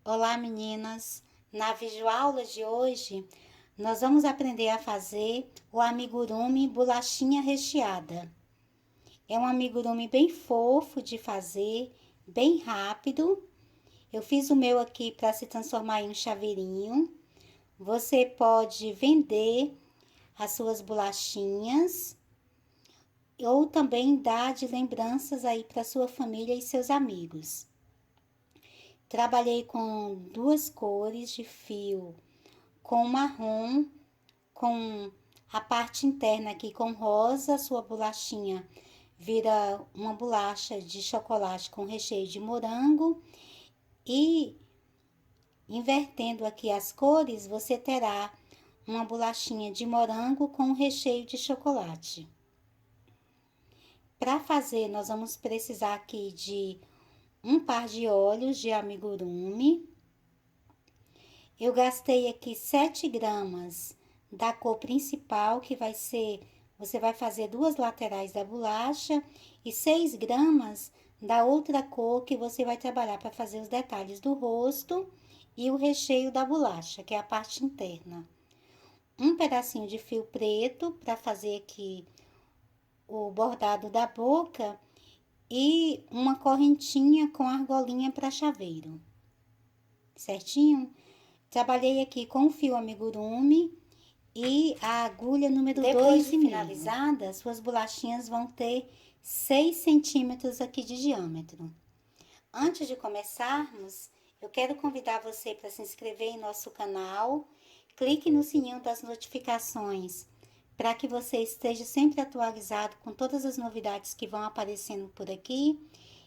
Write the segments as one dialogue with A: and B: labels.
A: Olá meninas, na videoaula de hoje nós vamos aprender a fazer o amigurumi bolachinha recheada. É um amigurumi bem fofo de fazer, bem rápido. Eu fiz o meu aqui para se transformar em um chaveirinho. Você pode vender as suas bolachinhas ou também dar de lembranças aí para sua família e seus amigos. Trabalhei com duas cores de fio, com marrom, com a parte interna aqui com rosa. Sua bolachinha vira uma bolacha de chocolate com recheio de morango. E invertendo aqui as cores, você terá uma bolachinha de morango com recheio de chocolate. Para fazer, nós vamos precisar aqui de um par de olhos de amigurumi. Eu gastei aqui 7 gramas da cor principal, que vai ser, você vai fazer duas laterais da bolacha, e 6 gramas da outra cor que você vai trabalhar para fazer os detalhes do rosto e o recheio da bolacha, que é a parte interna. Um pedacinho de fio preto para fazer aqui o bordado da boca e uma correntinha com argolinha para chaveiro, certinho? Trabalhei aqui com o fio amigurumi e a agulha número 2,5. Depois de finalizada, suas bolachinhas vão ter 6 centímetros aqui de diâmetro. Antes de começarmos, eu quero convidar você para se inscrever em nosso canal. Clique no sininho das notificações para que você esteja sempre atualizado com todas as novidades que vão aparecendo por aqui.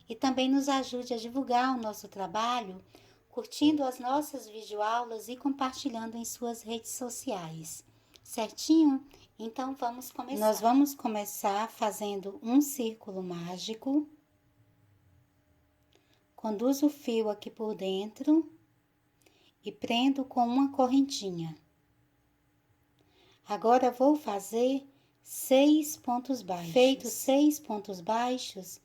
A: E também nos ajude a divulgar o nosso trabalho, curtindo as nossas videoaulas e compartilhando em suas redes sociais, certinho? Então, vamos começar. Nós vamos começar fazendo um círculo mágico. Conduzo o fio aqui por dentro e prendo com uma correntinha. Agora, vou fazer 6 pontos baixos. Feitos 6 pontos baixos,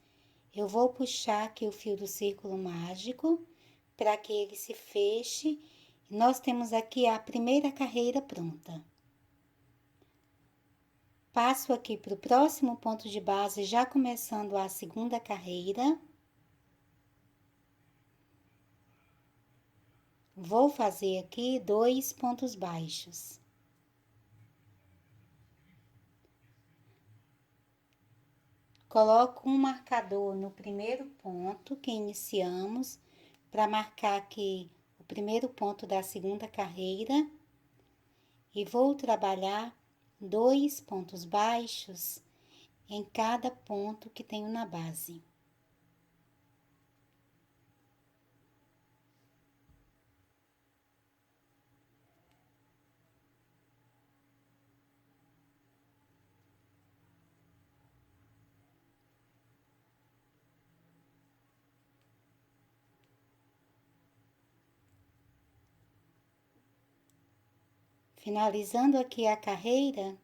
A: eu vou puxar aqui o fio do círculo mágico para que ele se feche. Nós temos aqui a primeira carreira pronta. Passo aqui para o próximo ponto de base, já começando a segunda carreira. Vou fazer aqui 2 pontos baixos. Coloco um marcador no primeiro ponto que iniciamos, para marcar aqui o primeiro ponto da segunda carreira. E vou trabalhar 2 pontos baixos em cada ponto que tenho na base. Finalizando aqui a carreira,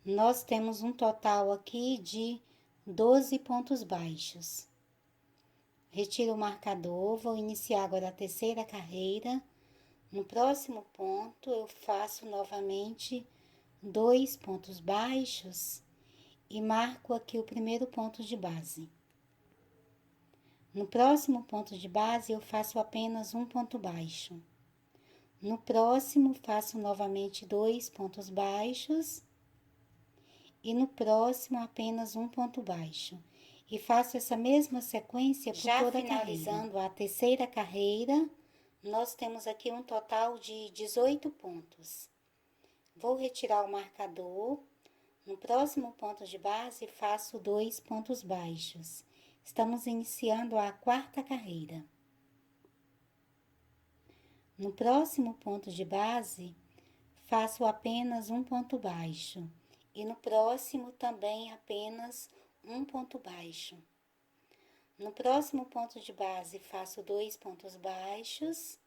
A: nós temos um total aqui de 12 pontos baixos. Retiro o marcador, vou iniciar agora a terceira carreira. No próximo ponto, eu faço novamente 2 pontos baixos e marco aqui o primeiro ponto de base. No próximo ponto de base, eu faço apenas um ponto baixo. No próximo, faço novamente 2 pontos baixos e no próximo apenas um ponto baixo. E faço essa mesma sequência por toda a carreira. Já finalizando a terceira carreira, nós temos aqui um total de 18 pontos. Vou retirar o marcador. No próximo ponto de base, faço 2 pontos baixos. Estamos iniciando a quarta carreira. No próximo ponto de base, faço apenas um ponto baixo. E no próximo também apenas um ponto baixo. No próximo ponto de base, faço 2 pontos baixos.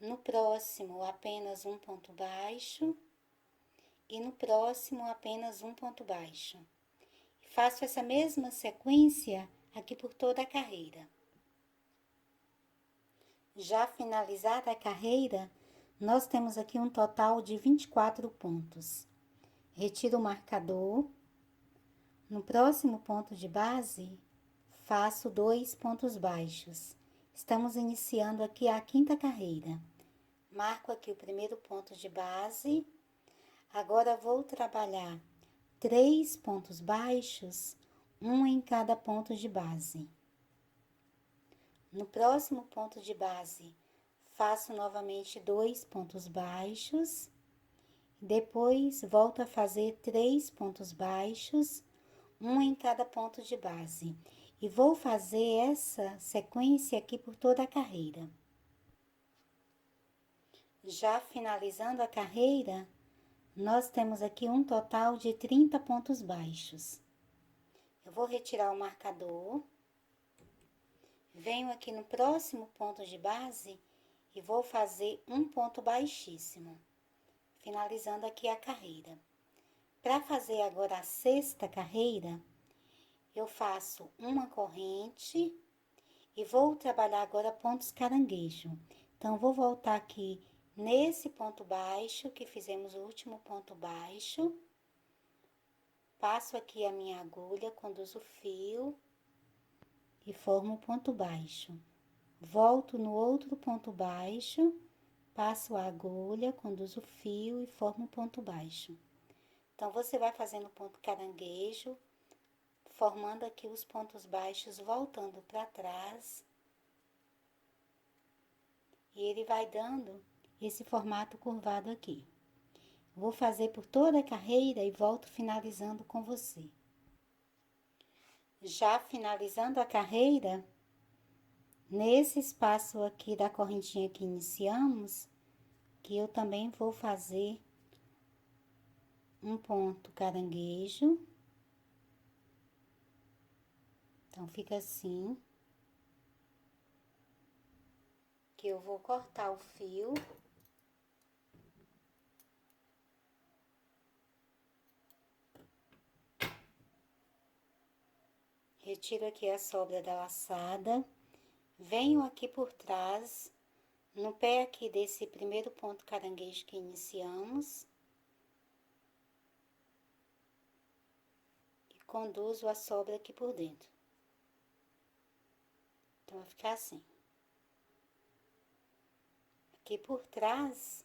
A: No próximo, apenas um ponto baixo. E no próximo, apenas um ponto baixo. Faço essa mesma sequência aqui por toda a carreira. Já finalizada a carreira, nós temos aqui um total de 24 pontos. Retiro o marcador. No próximo ponto de base, faço 2 pontos baixos. Estamos iniciando aqui a quinta carreira. Marco aqui o primeiro ponto de base. Agora, vou trabalhar 3 pontos baixos, um em cada ponto de base. No próximo ponto de base, faço novamente 2 pontos baixos. Depois, volto a fazer 3 pontos baixos, um em cada ponto de base. E vou fazer essa sequência aqui por toda a carreira. Já finalizando a carreira, nós temos aqui um total de 30 pontos baixos. Eu vou retirar o marcador. Venho aqui no próximo ponto de base e vou fazer um ponto baixíssimo, finalizando aqui a carreira. Para fazer agora a sexta carreira, eu faço uma corrente e vou trabalhar agora pontos caranguejo. Então, vou voltar aqui nesse ponto baixo, que fizemos o último ponto baixo. Passo aqui a minha agulha, conduzo o fio e formo um ponto baixo. Volto no outro ponto baixo, passo a agulha, conduzo o fio e formo um ponto baixo. Então, você vai fazendo ponto caranguejo, formando aqui os pontos baixos, voltando para trás. E ele vai dando esse formato curvado aqui. Vou fazer por toda a carreira e volto finalizando com você. Já finalizando a carreira, nesse espaço aqui da correntinha que iniciamos, que eu também vou fazer um ponto caranguejo. Então, fica assim. Que eu vou cortar o fio. Retiro aqui a sobra da laçada. Venho aqui por trás, no pé aqui desse primeiro ponto caranguejo que iniciamos. E conduzo a sobra aqui por dentro. Então, vai ficar assim. Aqui por trás,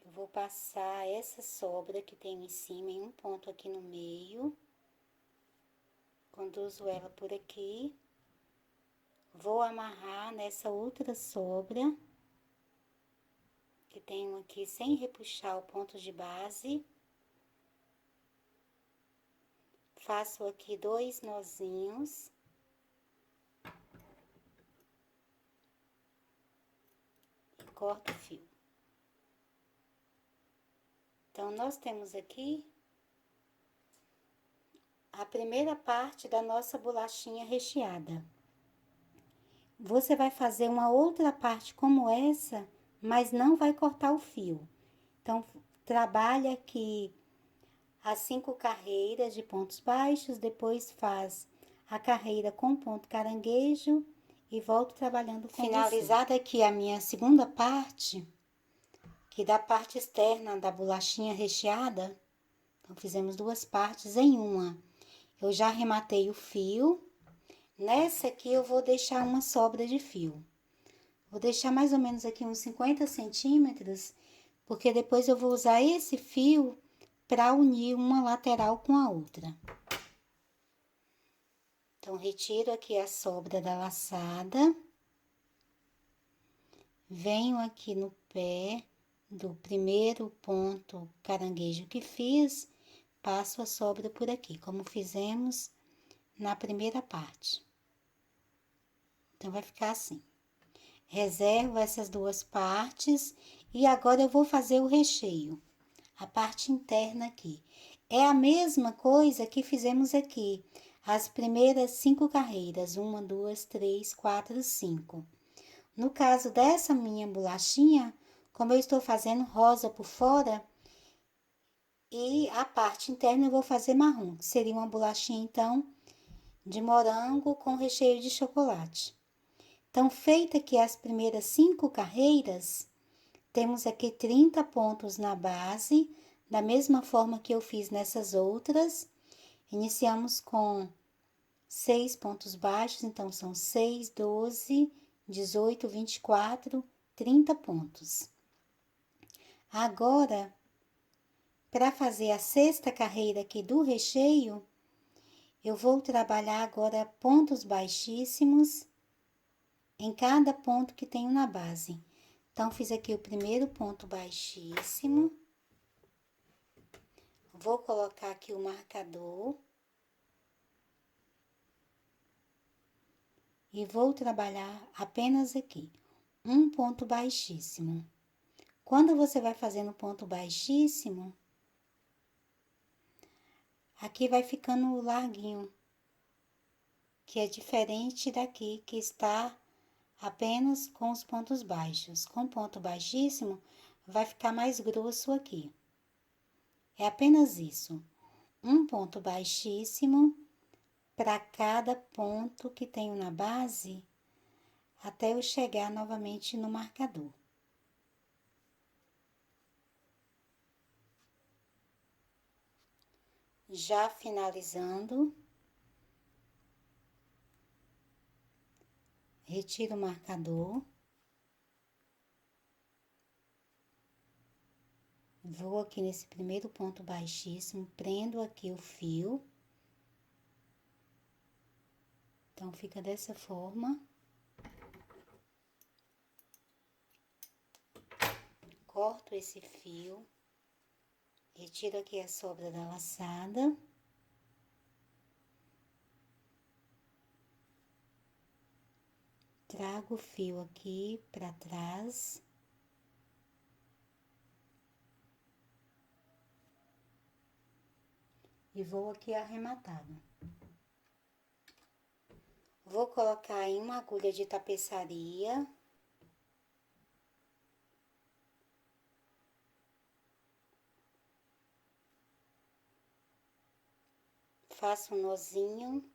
A: eu vou passar essa sobra que tem em cima em um ponto aqui no meio. Conduzo ela por aqui. Vou amarrar nessa outra sobra, que tenho aqui sem repuxar o ponto de base. Faço aqui 2 nozinhos. E corto o fio. Então, nós temos aqui a primeira parte da nossa bolachinha recheada. Você vai fazer uma outra parte como essa, mas não vai cortar o fio. Então, trabalha aqui as 5 carreiras de pontos baixos, depois faz a carreira com ponto caranguejo e volto trabalhando com Finalizada você. Aqui a minha segunda parte, que da parte externa da bolachinha recheada, então fizemos 2 partes em uma. Eu já arrematei o fio. Nessa aqui eu vou deixar uma sobra de fio. Vou deixar mais ou menos aqui uns 50 centímetros, porque depois eu vou usar esse fio para unir uma lateral com a outra. Então, retiro aqui a sobra da laçada. Venho aqui no pé do primeiro ponto caranguejo que fiz, passo a sobra por aqui, como fizemos na primeira parte. Então, vai ficar assim. Reservo essas duas partes e agora eu vou fazer o recheio, a parte interna aqui. É a mesma coisa que fizemos aqui, as primeiras 5 carreiras, 1, 2, 3, 4, 5. No caso dessa minha bolachinha, como eu estou fazendo rosa por fora, e a parte interna eu vou fazer marrom, que seria uma bolachinha, então, de morango com recheio de chocolate. Então, feita aqui as primeiras 5 carreiras, temos aqui 30 pontos na base, da mesma forma que eu fiz nessas outras. Iniciamos com 6 pontos baixos, então são 6, 12, 18, 24, 30 pontos. Agora, para fazer a sexta carreira aqui do recheio, eu vou trabalhar agora pontos baixíssimos em cada ponto que tenho na base. Então, fiz aqui o primeiro ponto baixíssimo. Vou colocar aqui o marcador. E vou trabalhar apenas aqui, um ponto baixíssimo. Quando você vai fazendo ponto baixíssimo, aqui vai ficando larguinho, que é diferente daqui, que está apenas com os pontos baixos. Com ponto baixíssimo, vai ficar mais grosso aqui. É apenas isso, um ponto baixíssimo para cada ponto que tenho na base, até eu chegar novamente no marcador. Já finalizando, retiro o marcador, vou aqui nesse primeiro ponto baixíssimo, prendo aqui o fio. Então, fica dessa forma. Corto esse fio, retiro aqui a sobra da laçada. Trago o fio aqui para trás. E vou aqui arrematando. Vou colocar em uma agulha de tapeçaria. Faço um nozinho.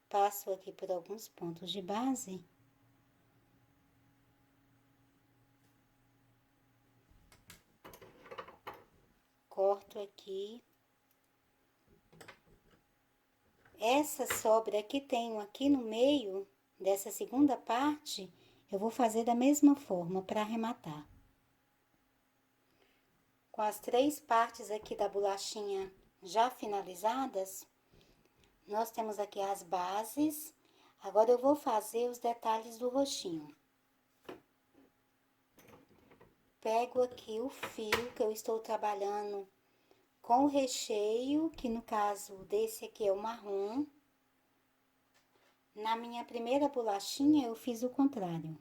A: Passo aqui por alguns pontos de base. Corto aqui. Essa sobra que tenho aqui no meio dessa segunda parte, eu vou fazer da mesma forma para arrematar. Com as 3 partes aqui da bolachinha já finalizadas, nós temos aqui as bases. Agora, eu vou fazer os detalhes do roxinho. Pego aqui o fio que eu estou trabalhando com o recheio, que no caso desse aqui é o marrom. Na minha primeira bolachinha, eu fiz o contrário.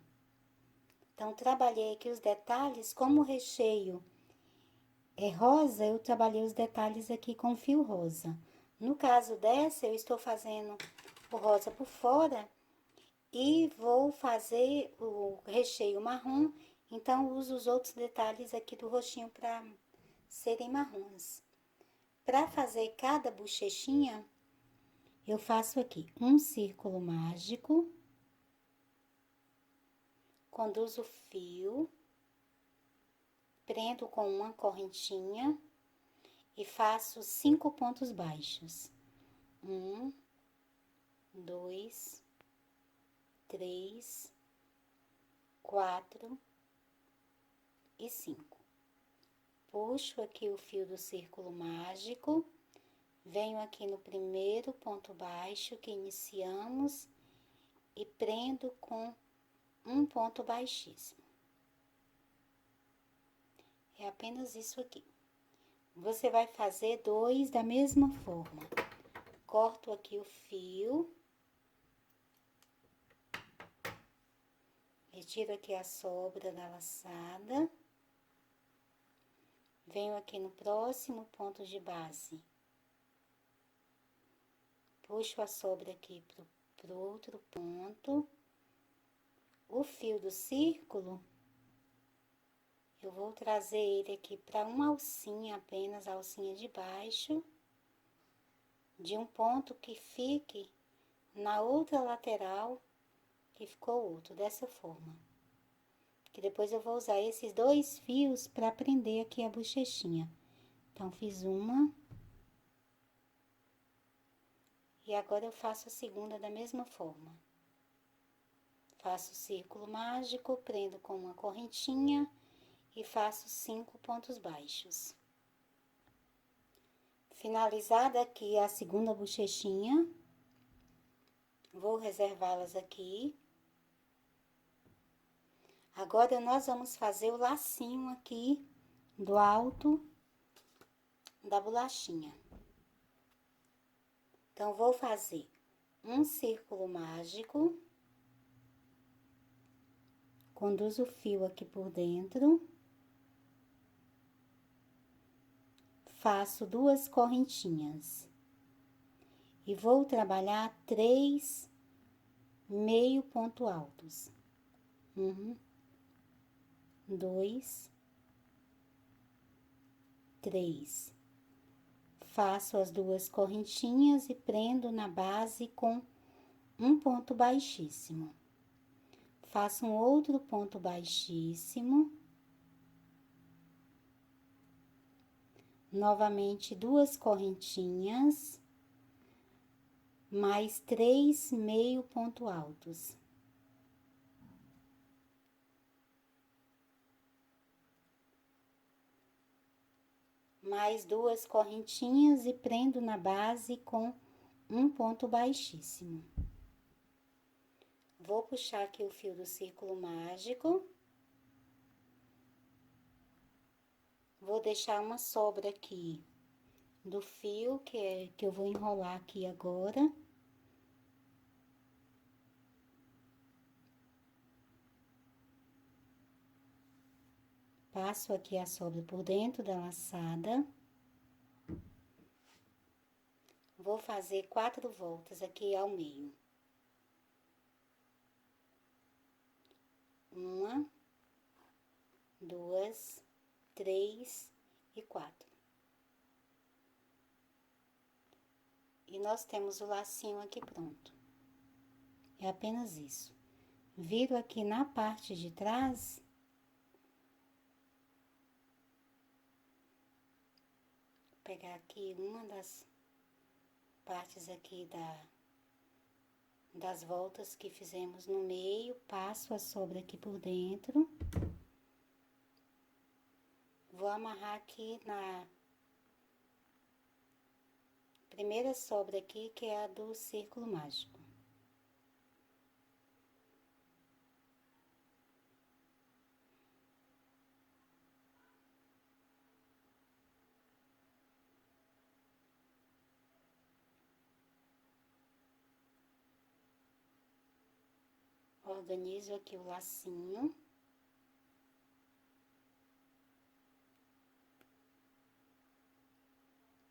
A: Então, trabalhei aqui os detalhes, como o recheio é rosa, eu trabalhei os detalhes aqui com fio rosa. No caso dessa, eu estou fazendo o rosa por fora e vou fazer o recheio marrom, então uso os outros detalhes aqui do roxinho para serem marrons. Para fazer cada bochechinha, eu faço aqui um círculo mágico, conduzo o fio, prendo com uma correntinha e faço 5 pontos baixos. 1, 2, 3, 4 e 5. puxo aqui o fio do círculo mágico, venho aqui no primeiro ponto baixo que iniciamos e prendo com um ponto baixíssimo. É apenas isso aqui. Você vai fazer 2 da mesma forma. Corto aqui o fio. Retiro aqui a sobra da laçada. Venho aqui no próximo ponto de base. Puxo a sobra aqui pro outro ponto. O fio do círculo, eu vou trazer ele aqui para uma alcinha apenas, a alcinha de baixo, de um ponto que fique na outra lateral que ficou outro, dessa forma. Que depois eu vou usar esses 2 fios para prender aqui a bochechinha. Então, fiz uma. E agora eu faço a segunda da mesma forma. Faço o círculo mágico, prendo com uma correntinha e faço 5 pontos baixos. Finalizada aqui a segunda bochechinha, vou reservá-las aqui. Agora, nós vamos fazer o lacinho aqui do alto da bolachinha. Então, vou fazer um círculo mágico, conduzo o fio aqui por dentro, faço 2 correntinhas e vou trabalhar 3 meio ponto altos. 1, 2, 3. Faço as 2 correntinhas e prendo na base com um ponto baixíssimo. Faço um outro ponto baixíssimo. Novamente 2 correntinhas, mais 3 meio ponto altos. Mais 2 correntinhas e prendo na base com um ponto baixíssimo. Vou puxar aqui o fio do círculo mágico. Vou deixar uma sobra aqui do fio que eu vou enrolar aqui agora. Passo aqui a sobra por dentro da laçada. Vou fazer 4 voltas aqui ao meio. 1, 2, 3 e 4. E nós temos o lacinho aqui pronto. É apenas isso. Viro aqui na parte de trás. Vou pegar aqui uma das partes aqui das voltas que fizemos no meio, passo a sobra aqui por dentro. Vou amarrar aqui na primeira sobra aqui, que é a do círculo mágico. Organizo aqui o lacinho.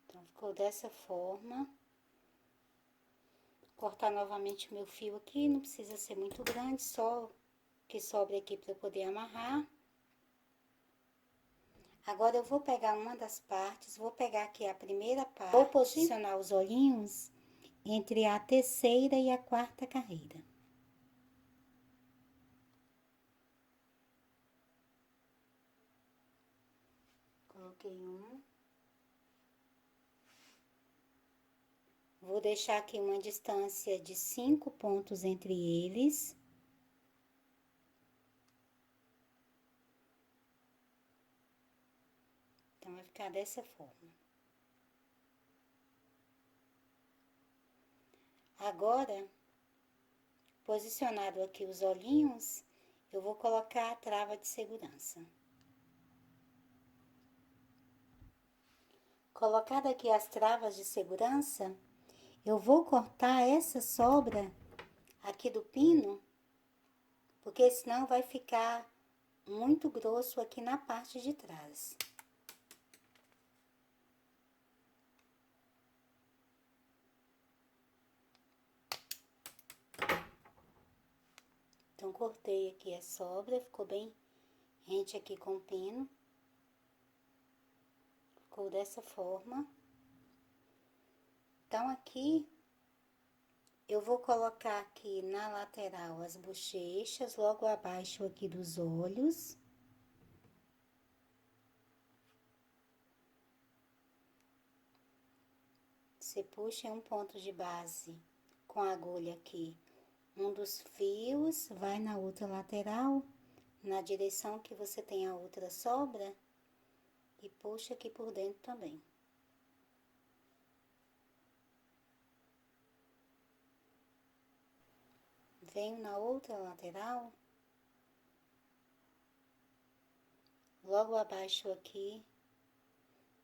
A: Então, ficou dessa forma. Cortar novamente o meu fio aqui, não precisa ser muito grande, só que sobre aqui para eu poder amarrar. Agora, eu vou pegar uma das partes, vou pegar aqui a primeira parte, vou posicionar os olhinhos entre a terceira e a quarta carreira. Coloquei um. Vou deixar aqui uma distância de 5 pontos entre eles. ficar dessa forma. Agora, posicionado aqui os olhinhos, eu vou colocar a trava de segurança. Colocada aqui as travas de segurança, eu vou cortar essa sobra aqui do pino, porque senão vai ficar muito grosso aqui na parte de trás. Então, cortei aqui a sobra, ficou bem rente aqui com o pino. Ficou dessa forma. Então, aqui, eu vou colocar aqui na lateral as bochechas, logo abaixo aqui dos olhos. Você puxa um ponto de base com a agulha aqui. Um dos fios vai na outra lateral, na direção que você tem a outra sobra, e puxa aqui por dentro também. Venho na outra lateral, logo abaixo aqui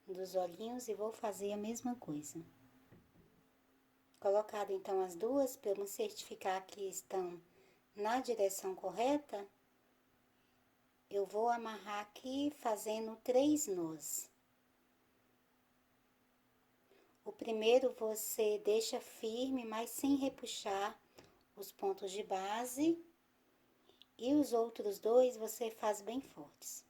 A: dos olhinhos, e vou fazer a mesma coisa. Colocado então as duas, para eu me certificar que estão na direção correta, eu vou amarrar aqui fazendo 3 nós. O primeiro você deixa firme, mas sem repuxar os pontos de base, e os outros dois você faz bem fortes.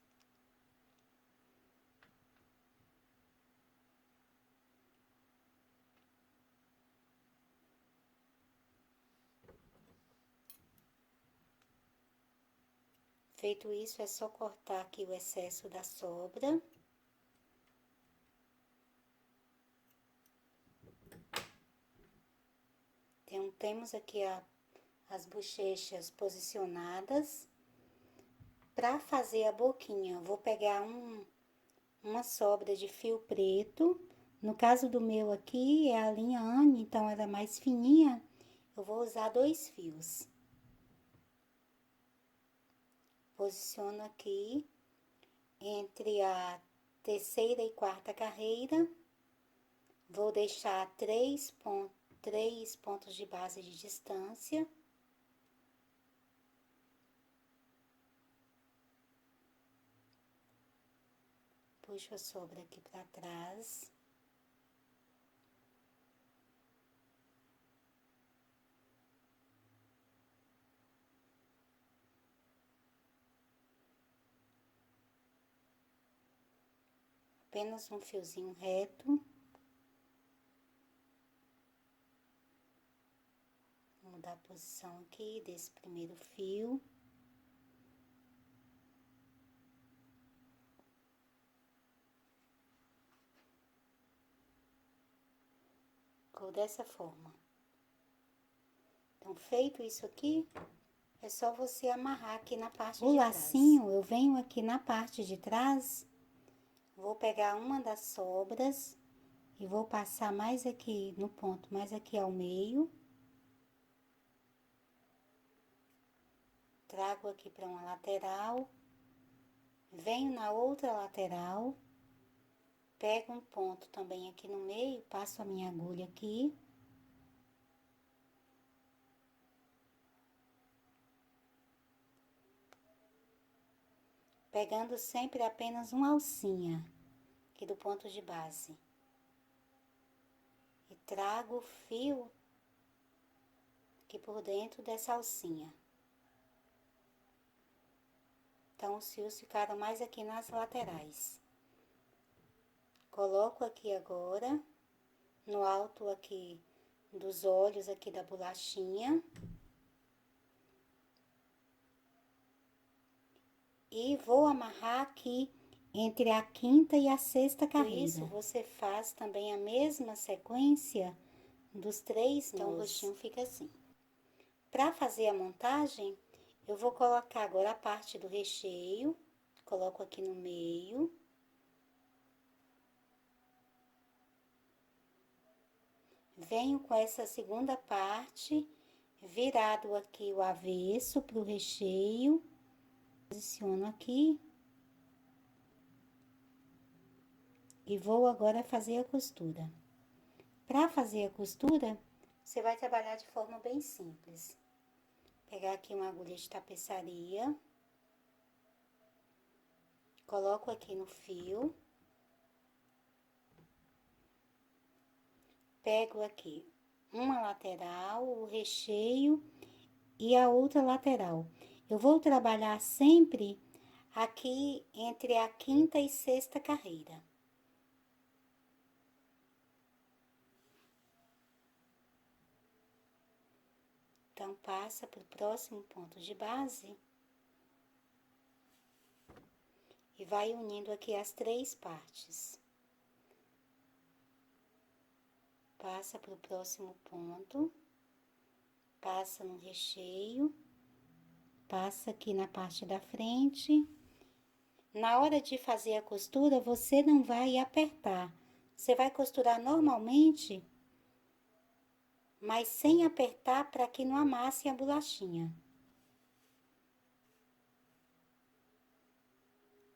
A: Feito isso, é só cortar aqui o excesso da sobra. Então, temos aqui as bochechas posicionadas. Para fazer a boquinha, vou pegar uma sobra de fio preto. No caso do meu aqui, é a linha Anne, então ela é mais fininha. Eu vou usar 2 fios. Posiciono aqui entre a terceira e quarta carreira. Vou deixar 3 pontos de base de distância. Puxo a sobra aqui para trás. Apenas um fiozinho reto. Vou mudar a posição aqui desse primeiro fio. Ficou dessa forma. Então, feito isso aqui, é só você amarrar aqui na parte de trás. O lacinho, eu venho aqui na parte de trás, vou pegar uma das sobras e vou passar mais aqui no ponto, mais aqui ao meio. Trago aqui para uma lateral, venho na outra lateral, pego um ponto também aqui no meio, passo a minha agulha aqui. Pegando sempre apenas uma alcinha aqui do ponto de base. E trago o fio aqui por dentro dessa alcinha. Então, os fios ficaram mais aqui nas laterais. Coloco aqui agora, no alto aqui dos olhos aqui da bolachinha. E vou amarrar aqui entre a quinta e a sexta carreira. Isso, você faz também a mesma sequência dos 3 nós. Então, o rostinho fica assim. Para fazer a montagem, eu vou colocar agora a parte do recheio. Coloco aqui no meio. Venho com essa segunda parte, virado aqui o avesso pro recheio. Posiciono aqui. E vou agora fazer a costura. Para fazer a costura, você vai trabalhar de forma bem simples. Pegar aqui uma agulha de tapeçaria. Coloco aqui no fio. Pego aqui uma lateral, o recheio e a outra lateral. Eu vou trabalhar sempre aqui entre a quinta e sexta carreira. Então, passa para o próximo ponto de base e vai unindo aqui as três partes. Passa para o próximo ponto, passa no recheio, passa aqui na parte da frente. Na hora de fazer a costura, você não vai apertar. Você vai costurar normalmente, mas sem apertar para que não amasse a bolachinha.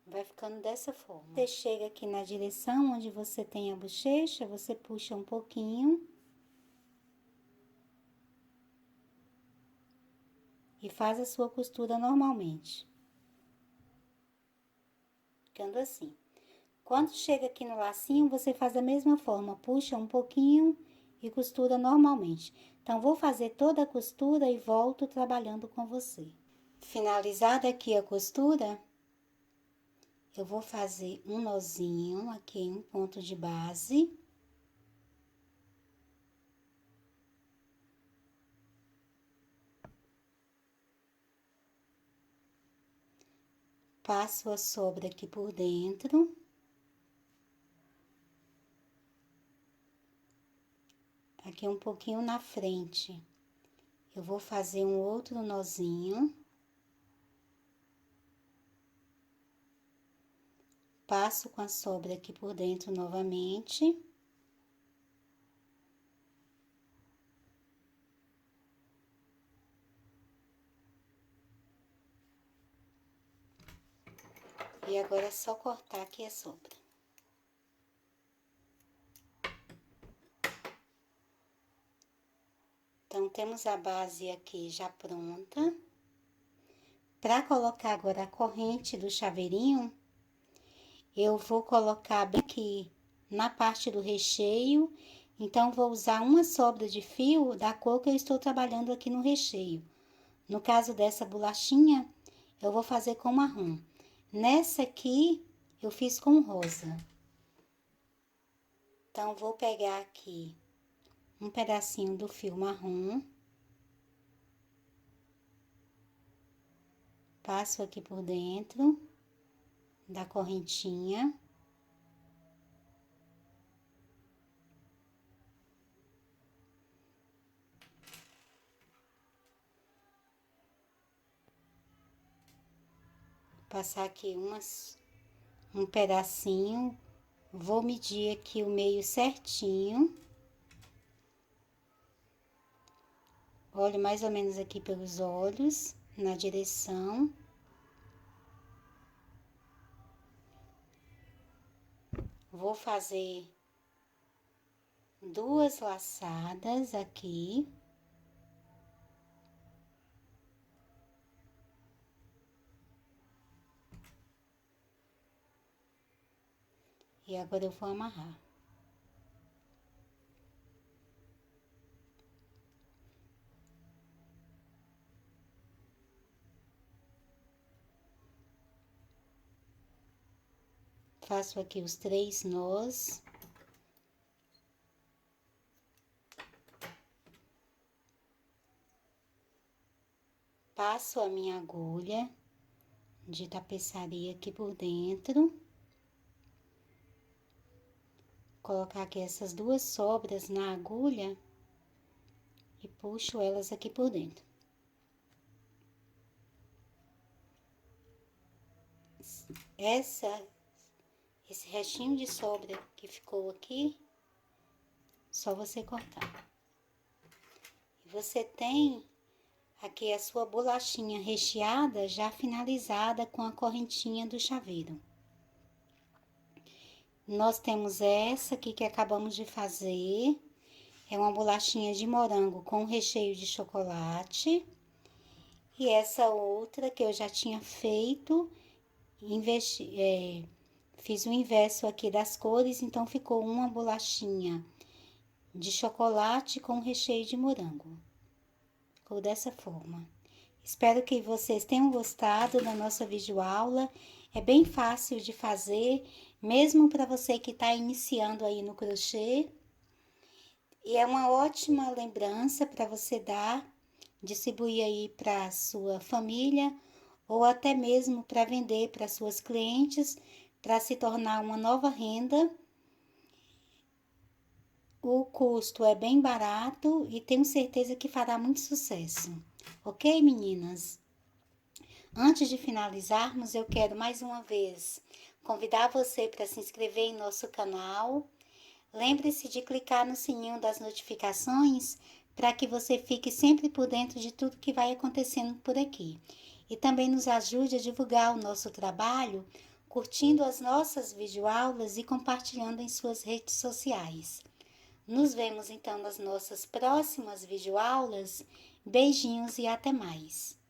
A: Vai ficando dessa forma. Você chega aqui na direção onde você tem a bochecha, você puxa um pouquinho. E faz a sua costura normalmente. Ficando assim. Quando chega aqui no lacinho, você faz da mesma forma. Puxa um pouquinho e costura normalmente. Então, vou fazer toda a costura e volto trabalhando com você. Finalizada aqui a costura, eu vou fazer um nozinho aqui em um ponto de base. Passo a sobra aqui por dentro. Aqui um pouquinho na frente. Eu vou fazer um outro nozinho. Passo com a sobra aqui por dentro novamente. E agora é só cortar aqui a sobra. Então, temos a base aqui já pronta. Para colocar agora a corrente do chaveirinho, eu vou colocar bem aqui na parte do recheio. Então, vou usar uma sobra de fio da cor que eu estou trabalhando aqui no recheio. No caso dessa bolachinha, eu vou fazer com marrom. Nessa aqui, eu fiz com rosa. Então, vou pegar aqui um pedacinho do fio marrom. Passo aqui por dentro da correntinha. Passar aqui um pedacinho. Vou medir aqui o meio certinho. Olho mais ou menos aqui pelos olhos, na direção. Vou fazer duas laçadas aqui. E agora eu vou amarrar. Faço aqui os 3 nós. Passo a minha agulha de tapeçaria aqui por dentro. Colocar aqui essas duas sobras na agulha e puxo elas aqui por dentro. Esse restinho de sobra que ficou aqui, Só você cortar. Você tem aqui a sua bolachinha recheada, já finalizada com a correntinha do chaveiro. Nós temos essa aqui que acabamos de fazer. É uma bolachinha de morango com recheio de chocolate. E essa outra que eu já tinha feito, fiz o inverso aqui das cores, então ficou uma bolachinha de chocolate com recheio de morango. Ficou dessa forma. Espero que vocês tenham gostado da nossa videoaula. É bem fácil de fazer, mesmo para você que está iniciando aí no crochê. E é uma ótima lembrança para você dar, distribuir aí para sua família ou até mesmo para vender para suas clientes, para se tornar uma nova renda. O custo é bem barato e tenho certeza que fará muito sucesso. Ok, meninas? Antes de finalizarmos, eu quero mais uma vez convidar você para se inscrever em nosso canal. Lembre-se de clicar no sininho das notificações para que você fique sempre por dentro de tudo que vai acontecendo por aqui. E também nos ajude a divulgar o nosso trabalho, curtindo as nossas videoaulas e compartilhando em suas redes sociais. Nos vemos então nas nossas próximas videoaulas. Beijinhos e até mais!